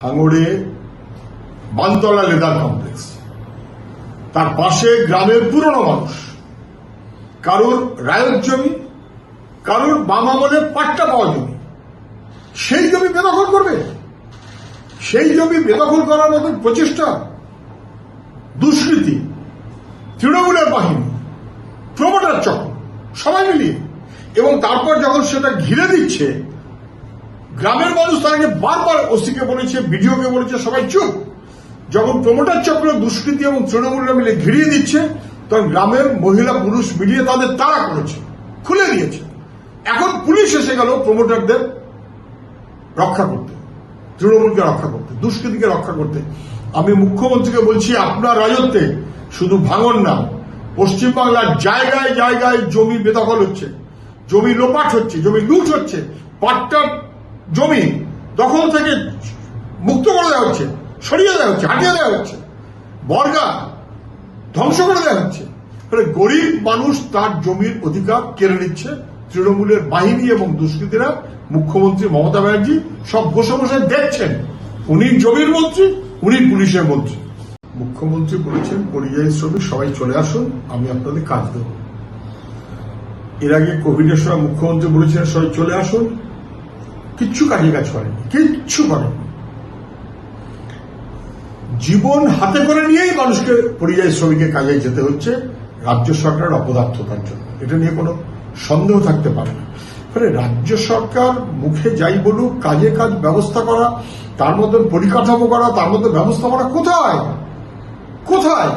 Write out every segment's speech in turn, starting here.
ভাঙড়ে Bantala leather complex, তার পাশে গ্রামের পুরনো মানুষ, কারোর রায়ত জমি, কারোর বাম আমলে পাট্টা পাওয়া জমি, সেই জমি বেদখল করবে। সেই জমি বেদখল করার মতন প্রচেষ্টা, দুষ্কৃতি, তৃণমূলের বাহিনী, প্রমোটার চক্র, সবাই মিলিয়ে। এবং তারপর যখন সেটা ঘিরে দিচ্ছে, গ্রামের মানুষ তাকে বারবার ওসিকে বলেছে, বিডিওকে বলেছে, সবাই চুপ। যখন প্রমোটার চক্র, দুষ্কৃতি এবং তৃণমূলরা মিলে ঘিরিয়ে দিচ্ছে, তখন গ্রামের মহিলা পুরুষ মিলিয়ে তাদের তাড়া করেছে, খুলে দিয়েছে। এখন পুলিশ এসে গেল প্রমোটারদের রক্ষা করতে, তৃণমূলকে রক্ষা করতে, দুষ্কৃতিকে রক্ষা করতে। আমি মুখ্যমন্ত্রীকে বলছি, আপনার রাজত্বে শুধু ভাঙন না, পশ্চিমবাংলার জায়গায় জায়গায় জমি বেদখল হচ্ছে, জমি লোপাট হচ্ছে, জমি লুট হচ্ছে, পাট্টার জমি দখল থেকে মুক্ত করে দেওয়া হচ্ছে, সরিয়ে দেওয়া হচ্ছে, হাটিয়ে দেওয়া হচ্ছে, বর্গা ধ্বংস করে দেওয়া হচ্ছে। গরিব মানুষ তার জমির অধিকার কেড়ে নিচ্ছে তৃণমূলের বাহিনী এবং দুষ্কৃতীরা। মুখ্যমন্ত্রী মমতা ব্যানার্জি সব বসে বসে দেখছেন। উনি জমির মন্ত্রী, উনি পুলিশের মন্ত্রী। মুখ্যমন্ত্রী বলেছেন, পরিযায়ী শ্রমিক সবাই চলে আসুন, আমি আপনাদের কাজ দেব। এর আগে কোভিডের সময় মুখ্যমন্ত্রী বলেছেন সবাই চলে আসুন, কিচ্ছু কাজে কাজ করেনি, কিচ্ছু করেনি। জীবন হাতে করে নিয়েই মানুষকে পরিযায়ী শ্রমিকের কাজে যেতে হচ্ছে রাজ্য সরকারের অপদার্থতার জন্য। এটা নিয়ে কোনো সন্দেহ থাকতে পারে না। ফলে রাজ্য সরকার মুখে যাই বলুক, কাজে কাজ ব্যবস্থা করা, তার মধ্যে পরিকাঠামো করা, তার মধ্যে ব্যবস্থা করা কোথায় কোথায়?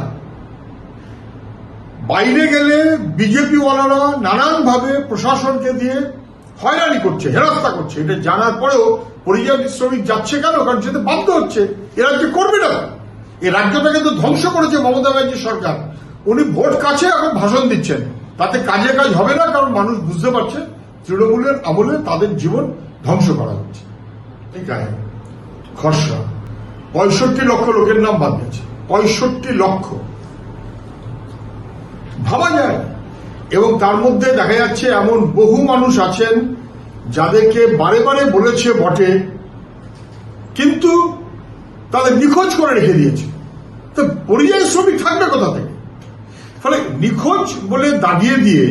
বাইরে গেলে বিজেপি ওয়ালারা নানানভাবে প্রশাসনকে দিয়ে হয়রানি করছে, হেরাস্তা করছে। এটা জানার পরেও পরিযায়ী শ্রমিক যাচ্ছে কেন? কারণ যেতে বাধ্য হচ্ছে। এ রাজ্য করবে না। এই রাজ্যটাকে তো ধ্বংস করেছে মমতা ব্যানার্জি সরকার। উনি ভোট কাছে এখন ভাষণ দিচ্ছেন, তাতে কাজে কাজ হবে না। কারণ মানুষ বুঝতে পারছে তৃণমূলের আমলে তাদের জীবন ধ্বংস করা হচ্ছে। ঠিক আছে, খসড়া 65 লক্ষ লোকের নাম বাদ দিয়েছে। 65 লক্ষ, ভাবা যায়। এবং তার মধ্যে দেখা যাচ্ছে এমন বহু মানুষ আছেন যাদেরকে বারে বারে বলেছে বটে, কিন্তু তাদের নিখোঁজ করে রেখে দিয়েছে। তো পরিযায়ী শ্রমিক থাকবে কোথা থেকে? ফলে নিখোঁজ বলে দাগিয়ে দিয়ে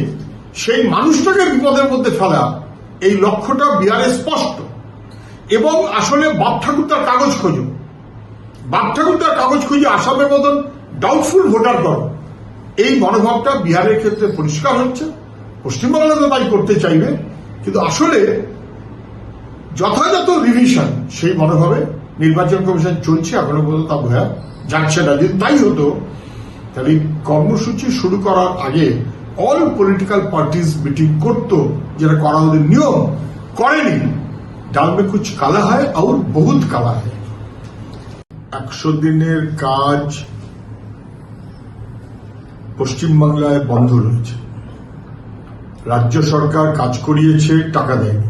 সেই মানুষটাকে বিপদের মধ্যে ফেলা, এই লক্ষ্যটা বিহারে স্পষ্ট। এবং আসলে বাপ ঠাকুর তার কাগজ খোঁজো, বাপ ঠাকুর তার কাগজ খুঁজে আসামের মতন ডাউটফুল ভোটার দল, এই মনোভাবটা বিহারের ক্ষেত্রে পরিষ্কার হচ্ছে। পশ্চিমবাংলাতে তাই করতে চাইবে, কিন্তু আসলে যথাযথ রিভিশন সেই মনোভাবে নির্বাচন কমিশন চলছে। এখনো পর্যন্ত তা বোঝা যাচ্ছে না। যদি তাই হতো, তাহলে কর্মসূচি শুরু করার আগে অল পলিটিক্যাল পার্টিজ মিটিং করত, যেটা করা ওদের নিয়ম, করেনি। ডাল মে কুছ কালা হয় আর বহুত কালা হয়। 100 দিনের কাজ পশ্চিমবাংলায় বন্ধ রয়েছে। রাজ্য সরকার কাজ করিয়েছে, টাকা দেয়নি।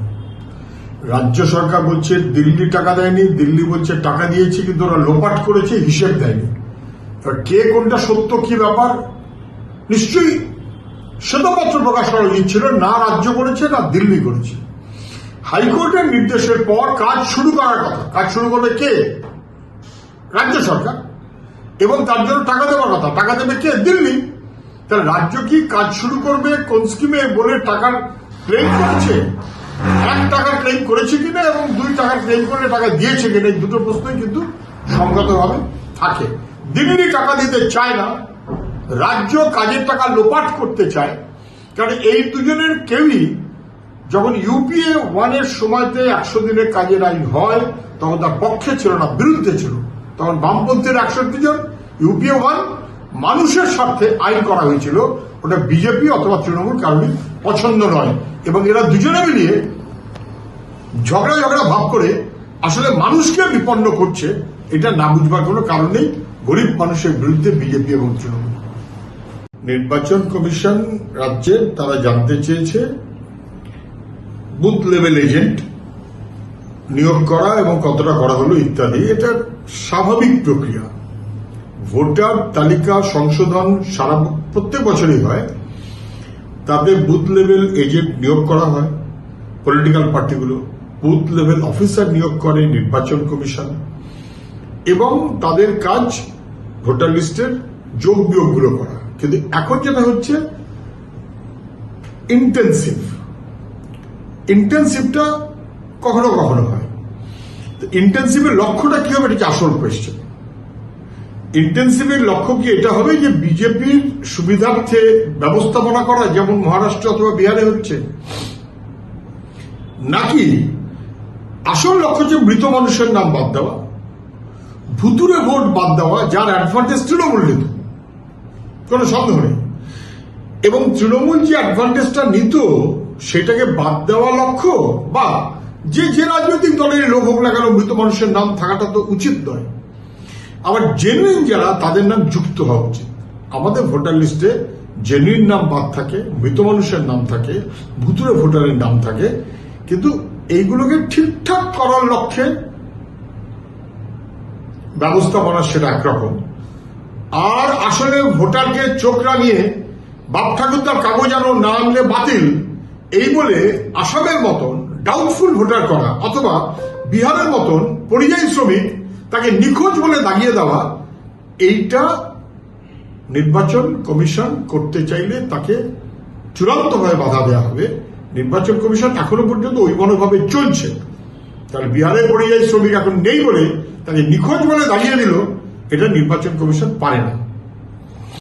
রাজ্য সরকার বলছে দিল্লি টাকা দেয়নি, দিল্লি বলছে টাকা দিয়েছে, কিন্তু ওরা লোপাট করেছে, হিসেব দেয়নি। কে কোনটা সত্য, কি ব্যাপার, নিশ্চয়ই শ্বেতপত্র প্রকাশ করা উচিত ছিল। না রাজ্য করেছে, না দিল্লি করেছে। হাইকোর্টের নির্দেশের পর কাজ শুরু করার কথা। কাজ শুরু করবে কে? রাজ্য সরকার। এবং তার জন্য টাকা দেওয়ার কথা। টাকা দেবে কে? দিল্লি। তাহলে রাজ্য কি কাজ শুরু করবে কোন স্কিমে বলে টাকার ক্লেম করেছে? 1 টাকা ক্লেম করেছে কিনা এবং 2 টাকা ক্লেম করলে টাকা দিয়েছে কিনা, এই দুটো প্রশ্নই কিন্তু সংগতভাবে থাকে। দিল্লি টাকা দিতে চায় না, রাজ্য কাজের টাকা লোপাট করতে চায়। কারণ এই দুজনের কেউই যখন ইউপিএ 1 এর সময়তে 100 দিনের কাজের আইন হয়, তখন তার পক্ষে ছিল না, বিরুদ্ধে ছিল। তখন বামপন্থীর 61 জন, ইউপিএ 1 মানুষের স্বার্থে আইন করা হয়েছিল। ওটা বিজেপি অথবা তৃণমূল কারণে পছন্দ নয়। এবং এরা দুজনে মিলিয়ে ঝগড়া ভাব করে আসলে মানুষকে বিপন্ন করছে। এটা না বুঝবার কোনো কারণ নেই। গরিব মানুষের বিরুদ্ধে বিজেপি এবং তৃণমূল। নির্বাচন কমিশন রাজ্যের তারা জানতে চেয়েছে বুথ লেভেল এজেন্ট নিয়োগ করা এবং কতটা করা হলো ইত্যাদি। এটা স্বাভাবিক প্রক্রিয়া। ভোটার তালিকা সংশোধন প্রত্যেক বছরই হয়, তাতে বুথ লেভেল এজেন্ট নিয়োগ করা হয়। পলিটিক্যাল পার্টিগুলো বুথ লেভেল অফিসার নিয়োগ করে নির্বাচন কমিশন। এবং তাদের কাজ ভোটার লিস্টের যোগ বিয়োগগুলো করা। কিন্তু এখন যেটা হচ্ছে ইন্টেন্সিভটা কখনো কখনো হয়। ইন্টেন্সিভের লক্ষ্যটা কি হবে, এটা হচ্ছে আসল কোয়েশ্চেন। ইন্টেন্সিভের লক্ষ্য কি এটা হবে যে বিজেপির সুবিধার্থে ব্যবস্থাপনা করা, যেমন মহারাষ্ট্র অথবা বিহারে হচ্ছে, নাকি আসল লক্ষ্য হচ্ছে মৃত মানুষের নাম বাদ দেওয়া, ভুতুরে ভোট বাদ দেওয়া, যার অ্যাডভান্টেজ তৃণমূল নিত, কোনো সন্দেহ নেই। এবং তৃণমূল যে অ্যাডভান্টেজটা নিত সেটাকে বাদ দেওয়া লক্ষ্য, বা যে রাজনৈতিক দলের লোক হোক না কেন মৃত মানুষের নাম থাকাটা তো উচিত নয়। আবার জেনুইন যারা, তাদের নাম যুক্ত হওয়া উচিত। আমাদের ভোটার লিস্টে জেনুইন নাম বাদ থাকে, মৃত মানুষের নাম থাকে, ভুতুরে ভোটারের নাম থাকে, কিন্তু এইগুলোকে ঠিকঠাক করার লক্ষ্যে ব্যবস্থাপনা সেটা একরকম। আর আসলে ভোটারকে চোখ রাঙিয়ে বাপ ঠাকুর তার কাগজ আনো, না আনলে বাতিল, এই বলে আসামের মতন ডাউটফুল ভোটার করা, অথবা বিহারের মতন পরিযায়ী শ্রমিক তাকে নিখোঁজ বলে দাগিয়ে দেওয়া, এইটা নির্বাচন কমিশন করতে চাইলে তাকে চূড়ান্তভাবে বাধা দেওয়া হবে। নির্বাচন কমিশন এখনো পর্যন্ত ওই মনোভাবে চলছে। তাহলে বিহারের পরিযায়ী শ্রমিক এখন নেই বলে তাকে নিখোঁজ বলে দাগিয়ে দিল, এটা নির্বাচন কমিশন পারে না।